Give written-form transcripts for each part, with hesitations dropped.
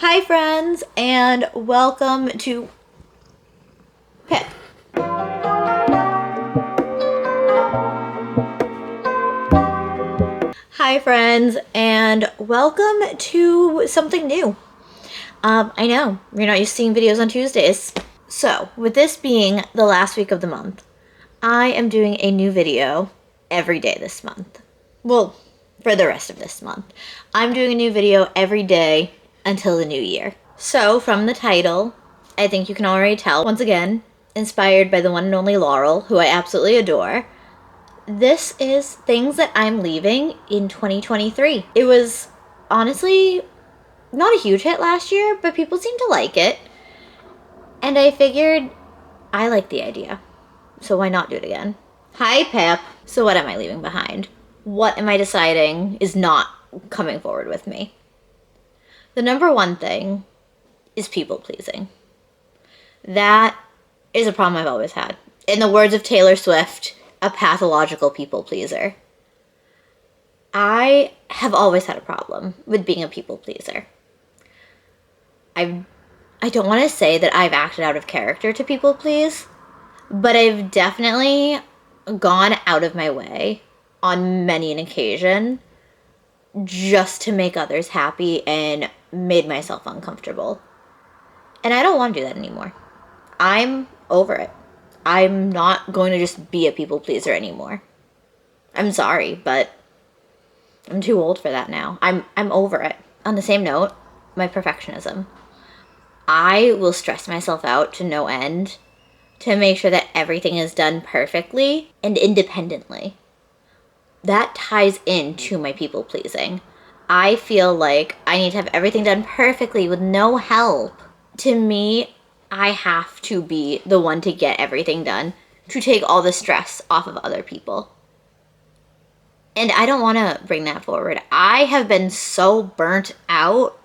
Hi friends, and welcome to Pip. Hi friends, and welcome to something new. I know, you're not used to seeing videos on Tuesdays. So, with this being the last week of the month, I am doing a new video every day this month. Well, for the rest of this month. I'm doing a new video every day until the new year. So, from the title, I think you can already tell, once again, inspired by the one and only Laurel, who I absolutely adore. This is things that I'm leaving in 2023. It was honestly not a huge hit last year, but people seemed to like it. And I figured I like the idea, so why not do it again? Hi, Pip. So what am I leaving behind? What am I deciding is not coming forward with me? The number one thing is people pleasing. That is a problem I've always had. In the words of Taylor Swift, a pathological people pleaser. I have always had a problem with being a people pleaser. I don't want to say that I've acted out of character to people please, but I've definitely gone out of my way on many an occasion just to make others happy and made myself uncomfortable. And I don't want to do that anymore. I'm over it. I'm not going to just be a people pleaser anymore. I'm sorry, but I'm too old for that now. I'm over it. On the same note, my perfectionism. I will stress myself out to no end to make sure that everything is done perfectly and independently. That ties into my people pleasing. I feel like I need to have everything done perfectly with no help. To me, I have to be the one to get everything done, to take all the stress off of other people. And I don't want to bring that forward. I have been so burnt out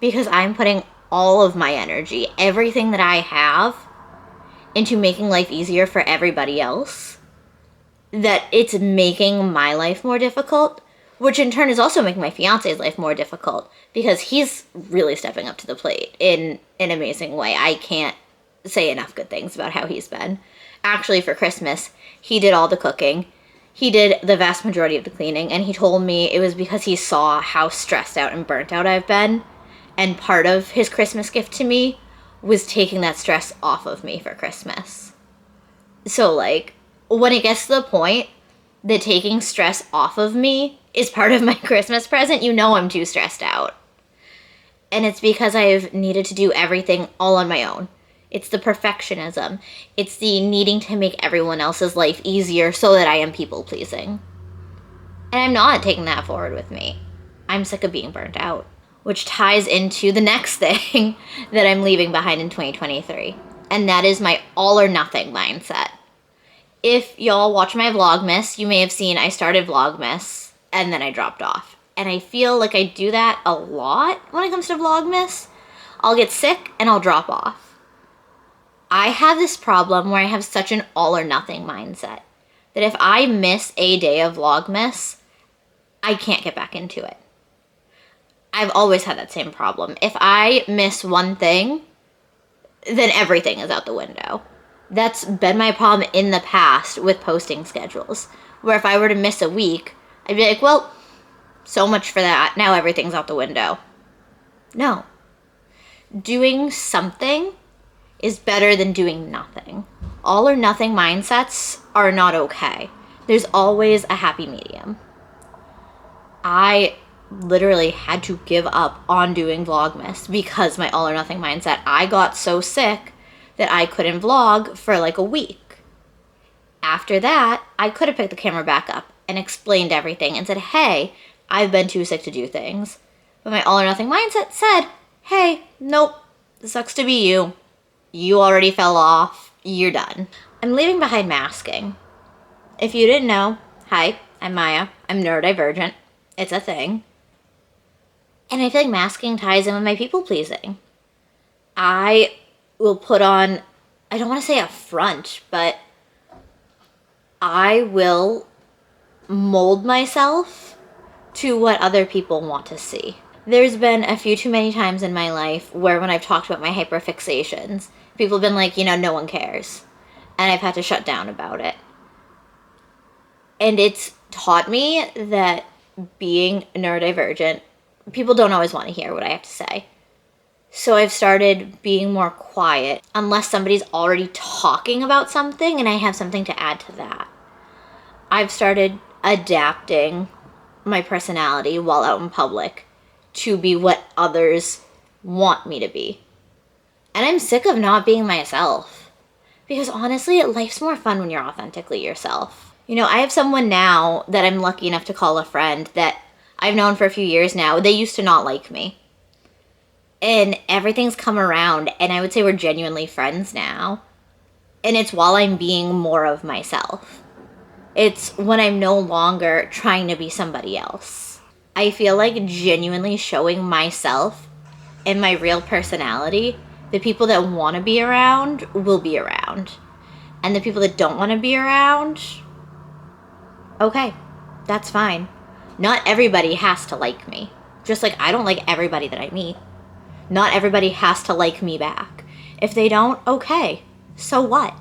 because I'm putting all of my energy, everything that I have, into making life easier for everybody else, that it's making my life more difficult, which in turn is also making my fiance's life more difficult because he's really stepping up to the plate in an amazing way. I can't say enough good things about how he's been. Actually, for Christmas, he did all the cooking. He did the vast majority of the cleaning, and he told me it was because he saw how stressed out and burnt out I've been, and part of his Christmas gift to me was taking that stress off of me for Christmas. So, like, when it gets to the point that taking stress off of me is part of my Christmas present, you know I'm too stressed out. And it's because I've needed to do everything all on my own. It's the perfectionism. It's the needing to make everyone else's life easier so that I am people pleasing. And I'm not taking that forward with me. I'm sick of being burnt out. Which ties into the next thing that I'm leaving behind in 2023. And that is my all or nothing mindset. If y'all watch my Vlogmas, you may have seen I started Vlogmas and then I dropped off. And I feel like I do that a lot when it comes to Vlogmas. I'll get sick and I'll drop off. I have this problem where I have such an all or nothing mindset that if I miss a day of Vlogmas, I can't get back into it. I've always had that same problem. If I miss one thing, then everything is out the window. That's been my problem in the past with posting schedules, where if I were to miss a week, I'd be like, well, so much for that. Now everything's out the window. No. Doing something is better than doing nothing. All or nothing mindsets are not okay. There's always a happy medium. I literally had to give up on doing Vlogmas because my all or nothing mindset. I got so sick that I couldn't vlog for like a week. After that, I could have picked the camera back up and explained everything and said, hey, I've been too sick to do things. But my all or nothing mindset said, hey, nope, this sucks to be you. You already fell off. You're done. I'm leaving behind masking. If you didn't know, hi, I'm Maya. I'm neurodivergent. It's a thing. And I feel like masking ties in with my people pleasing. I will put on, I don't want to say a front, but I will mold myself to what other people want to see. There's been a few too many times in my life where when I've talked about my hyperfixations, people have been like, no one cares. And I've had to shut down about it. And it's taught me that being neurodivergent, people don't always want to hear what I have to say. So I've started being more quiet unless somebody's already talking about something and I have something to add to that. I've started adapting my personality while out in public to be what others want me to be. And I'm sick of not being myself. Because honestly, life's more fun when you're authentically yourself. I have someone now that I'm lucky enough to call a friend that I've known for a few years now. They used to not like me. And everything's come around, and I would say we're genuinely friends now. And it's while I'm being more of myself. It's when I'm no longer trying to be somebody else. I feel like genuinely showing myself and my real personality, the people that want to be around will be around. And the people that don't want to be around, okay, that's fine. Not everybody has to like me. Just like I don't like everybody that I meet. Not everybody has to like me back. If they don't, okay, so what?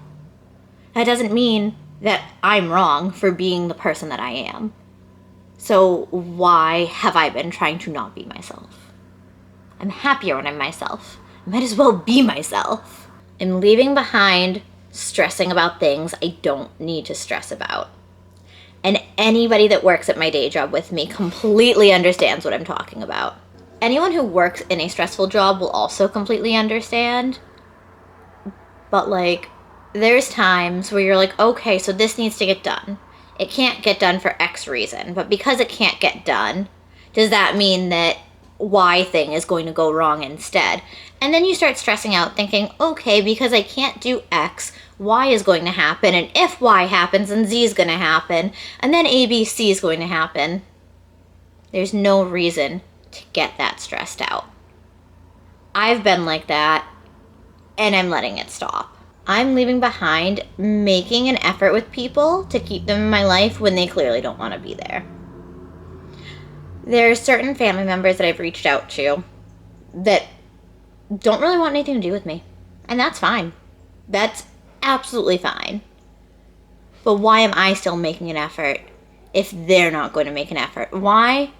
That doesn't mean that I'm wrong for being the person that I am. So why have I been trying to not be myself? I'm happier when I'm myself. I might as well be myself. I'm leaving behind stressing about things I don't need to stress about. And anybody that works at my day job with me completely understands what I'm talking about. Anyone who works in a stressful job will also completely understand. But there's times where you're like, okay, so this needs to get done. It can't get done for X reason. But because it can't get done, does that mean that Y thing is going to go wrong instead? And then you start stressing out thinking, okay, because I can't do X, Y is going to happen. And if Y happens, then Z is going to happen. And then A, B, C is going to happen. There's no reason to get that stressed out. I've been like that, and I'm letting it stop. I'm leaving behind making an effort with people to keep them in my life when they clearly don't want to be there. There are certain family members that I've reached out to that don't really want anything to do with me. And that's fine. That's absolutely fine. But why am I still making an effort if they're not going to make an effort? Why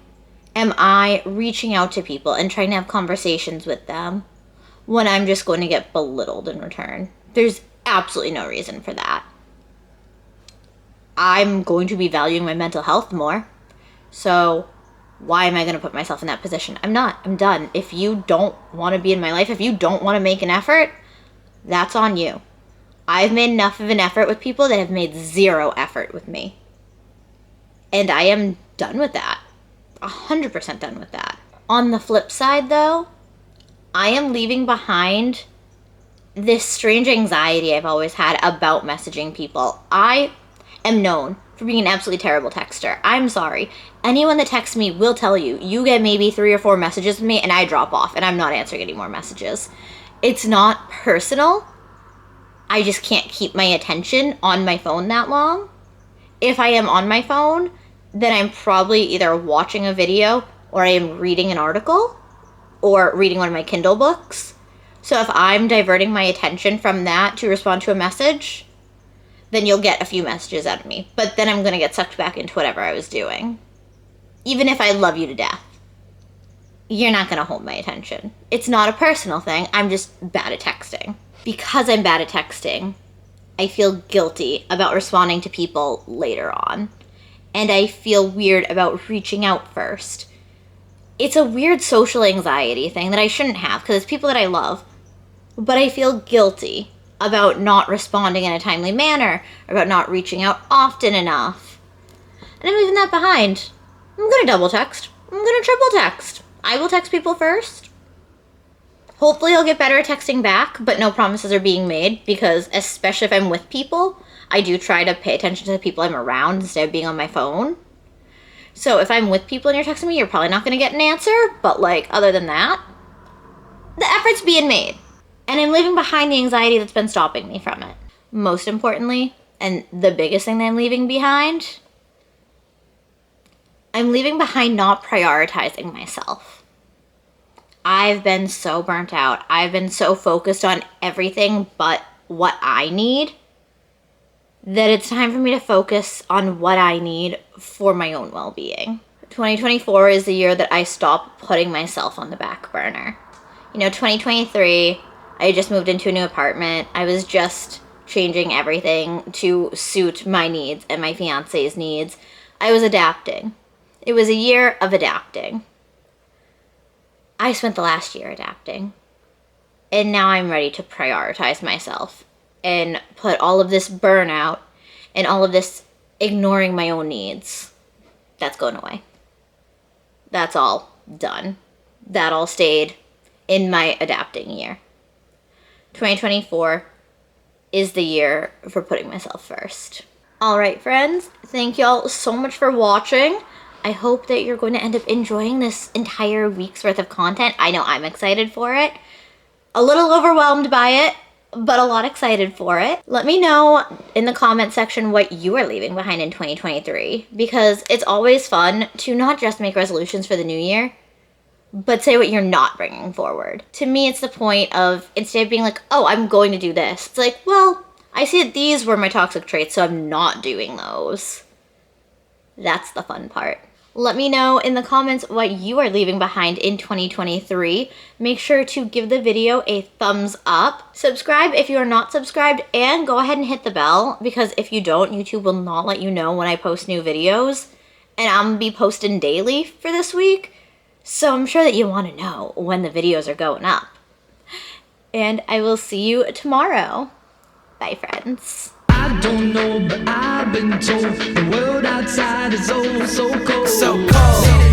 am I reaching out to people and trying to have conversations with them when I'm just going to get belittled in return? There's absolutely no reason for that. I'm going to be valuing my mental health more. So why am I going to put myself in that position? I'm not. I'm done. If you don't want to be in my life, if you don't want to make an effort, that's on you. I've made enough of an effort with people that have made zero effort with me. And I am done with that. 100% done with that. On the flip side, though, I am leaving behind this strange anxiety I've always had about messaging people. I am known for being an absolutely terrible texter. I'm sorry. Anyone that texts me will tell you, you get maybe 3 or 4 messages from me and I drop off and I'm not answering any more messages. It's not personal. I just can't keep my attention on my phone that long. If I am on my phone, then I'm probably either watching a video or I am reading an article or reading one of my Kindle books. So if I'm diverting my attention from that to respond to a message, then you'll get a few messages out of me. But then I'm going to get sucked back into whatever I was doing. Even if I love you to death, you're not going to hold my attention. It's not a personal thing. I'm just bad at texting. Because I'm bad at texting, I feel guilty about responding to people later on. And I feel weird about reaching out first. It's a weird social anxiety thing that I shouldn't have because it's people that I love. But I feel guilty about not responding in a timely manner, or about not reaching out often enough. And I'm leaving that behind. I'm going to double text. I'm going to triple text. I will text people first. Hopefully I'll get better at texting back, but no promises are being made because especially if I'm with people, I do try to pay attention to the people I'm around instead of being on my phone. So if I'm with people and you're texting me, you're probably not going to get an answer, but other than that, the effort's being made. And I'm leaving behind the anxiety that's been stopping me from it. Most importantly, and the biggest thing that I'm leaving behind, I'm leaving behind not prioritizing myself. I've been so burnt out. I've been so focused on everything but what I need that it's time for me to focus on what I need for my own well-being. 2024 is the year that I stop putting myself on the back burner. 2023, I just moved into a new apartment. I was just changing everything to suit my needs and my fiance's needs. I was adapting. It was a year of adapting. I spent the last year adapting. And now I'm ready to prioritize myself and put all of this burnout and all of this ignoring my own needs. That's going away. That's all done. That all stayed in my adapting year. 2024 is the year for putting myself first. All right, friends, thank y'all so much for watching. I hope that you're going to end up enjoying this entire week's worth of content. I know I'm excited for it. A little overwhelmed by it, but a lot excited for it. Let me know in the comment section what you are leaving behind in 2023, because it's always fun to not just make resolutions for the new year, but say what you're not bringing forward. To me, it's the point of, instead of being like, oh, I'm going to do this, it's like, well, I see that these were my toxic traits, so I'm not doing those. That's the fun part. Let me know in the comments what you are leaving behind in 2023. Make sure to give the video a thumbs up. Subscribe if you are not subscribed, and go ahead and hit the bell, because if you don't, YouTube will not let you know when I post new videos. And I'm gonna be posting daily for this week, so I'm sure that you want to know when the videos are going up. And I will see you tomorrow. Bye, friends. I don't know, but I've been told the world outside is oh so cold. So cold.